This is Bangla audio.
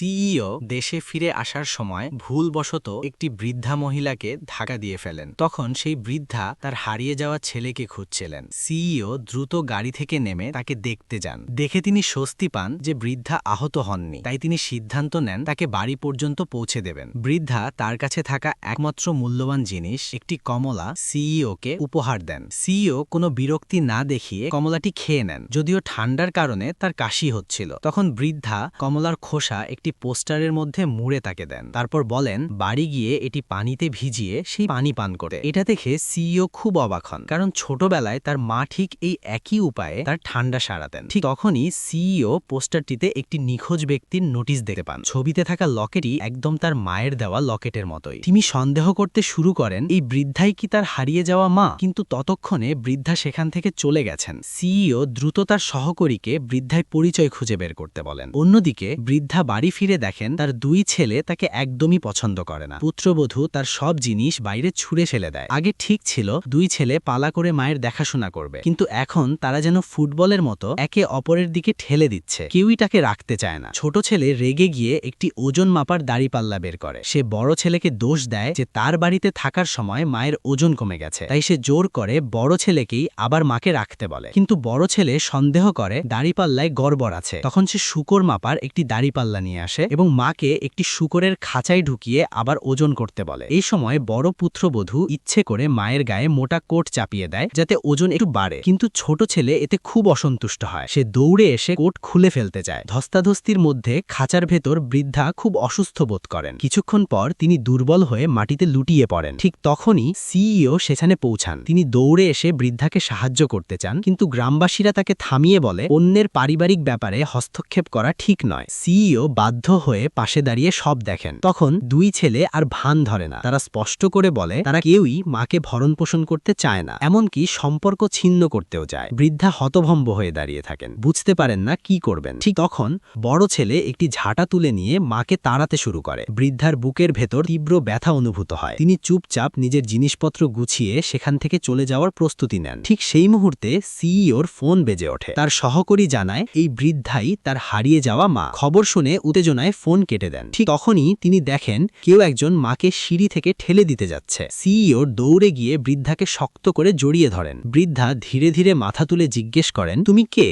সিইও দেশে ফিরে আসার সময় ভুলবশত একটি বৃদ্ধা মহিলাকে ধাক্কা দিয়ে ফেলেন। তখন সেই বৃদ্ধা তার হারিয়ে যাওয়া ছেলেকে খুঁজছিলেন। সিইও দ্রুত গাড়ি থেকে নেমে তাকে দেখতে যান। দেখে তিনি স্বস্তি পান যে বৃদ্ধা আহত হননি। তাই তিনি সিদ্ধান্ত নেন তাকে বাড়ি পর্যন্ত পৌঁছে দেবেন। বৃদ্ধা তার কাছে থাকা একমাত্র মূল্যবান জিনিস একটি কমলা সিইওকে উপহার দেন। সিইও কোনো বিরক্তি না দেখিয়ে কমলাটি খেয়ে নেন, যদিও ঠান্ডার কারণে তার কাশি হচ্ছিল। তখন বৃদ্ধা কমলার খোসা একটি পোস্টারের মধ্যে মুড়ে তাকে দেন। তারপর বলেন বাড়ি গিয়ে এটি পানিতে ভিজিয়ে সেই পানি পান করে। এটা দেখে সিইও খুব অবাক হন, কারণ ছোটবেলায় তার মা ঠিক এই একই উপায়ে তার ঠান্ডা সারাতেন। ঠিক তখনই সিইও পোস্টারটিতে একটি নিখোঁজ ব্যক্তির নোটিশ দেখতে পান। ছবিতে থাকা লকেটই একদম তার মায়ের দেওয়া লকেটের মতোই। তিনি সন্দেহ করতে শুরু করেন এই বৃদ্ধাই কি তার হারিয়ে যাওয়া মা, কিন্তু ততক্ষণে বৃদ্ধা সেখান থেকে চলে গেছেন। সিইও দ্রুত তার সহকর্মীকে বৃদ্ধায় পরিচয় খুঁজে বের করতে বলেন। অন্যদিকে বৃদ্ধা বাড়ি ফিরে দেখেন তার দুই ছেলে তাকে একদমই পছন্দ করে না। পুত্রবধূ তার সব জিনিস বাইরে ছুঁড়ে ফেলে দেয়। আগে ঠিক ছিল দুই ছেলে পালা করে মায়ের দেখাশোনা করবে, কিন্তু এখন তারা যেন ফুটবলের মতো একে অপরের দিকে ঠেলে দিচ্ছে। কেউই তাকে রাখতে চায় না। ছোট ছেলে রেগে গিয়ে একটি ওজন মাপার দাড়িপাল্লা বের করে। সে বড় ছেলেকে দোষ দেয় যে তার বাড়িতে থাকার সময় মায়ের ওজন কমে গেছে, তাই সে জোর করে বড় ছেলেকেই আবার মাকে রাখতে বলে। কিন্তু বড় ছেলে সন্দেহ করে দাড়িপাল্লায় গড়বড় আছে। তখন সে শূকর মাপার একটি দাড়িপাল্লা নিয়ে আসে এবং মাকে একটি শূকরের খাঁচায় ঢুকিয়ে আবার ওজন করতে বলে। এই সময় বড় পুত্রবধূ ইচ্ছে করে মায়ের গায়ে মোটা কোট চাপিয়ে দেয় যাতে ওজন একটু বাড়ে, কিন্তু ছোট ছেলে এতে খুব অসন্তুষ্ট হয়। সে দৌড়ে এসে কোট খুলে ফেলতে চায়। ধস্তাধস্তির মধ্যে খাঁচার ভেতর বৃদ্ধা খুব অসুস্থ বোধ করেন। কিছুক্ষণ পর তিনি দুর্বল হয়ে মাটিতে লুটিয়ে পড়েন। ঠিক তখনই সিইও সেখানে পৌঁছান। তিনি দৌড়ে এসে বৃদ্ধাকে সাহায্য করতে চান, কিন্তু গ্রামবাসীরা তাকে থামিয়ে বলে অন্যের পারিবারিক ব্যাপারে হস্তক্ষেপ করা ঠিক নয়। সিইও বাধ্য হয়ে পাশে দাঁড়িয়ে সব দেখেন। তখন দুই ছেলে আর ভান ধরে না। তারা স্পষ্ট করে বলে তারা কেউই মাকে ভরণ পোষণ করতে চায় না, এমনকি সম্পর্ক ছিন্ন করতেও চায়। বৃদ্ধা হতভম্ব হয়ে দাঁড়িয়ে থাকেন, বুঝতে পারেন না কি করবেন। ঠিক তখন বড় ছেলে একটি ঝাঁটা তুলে নিয়ে মাকে তাড়াতে শুরু করে। বৃদ্ধার বুকের ভেতর তীব্র ব্যথা অনুভূত হয়। তিনি চুপচাপ নিজের জিনিসপত্র গুছিয়ে সেখান থেকে চলে যাওয়ার প্রস্তুতি নেন। ঠিক সেই মুহূর্তে সিইওর ফোন বেজে ওঠে। তার সহকর্মী জানায় এই বৃদ্ধাই তার হারিয়ে যাওয়া মা। খবর শুনে উত্তেজনায় ফোন কেটে দেন। ঠিক তখনই তিনি দেখেন কেউ একজন মাকে সিঁড়ি থেকে ঠেলে দিতে যাচ্ছে। সিইও দৌড়ে গিয়ে বৃদ্ধাকে শক্ত করে জড়িয়ে ধরেন। বৃদ্ধা ধীরে ধীরে মাথা তুলে জিজ্ঞেস করেন তুমি কে?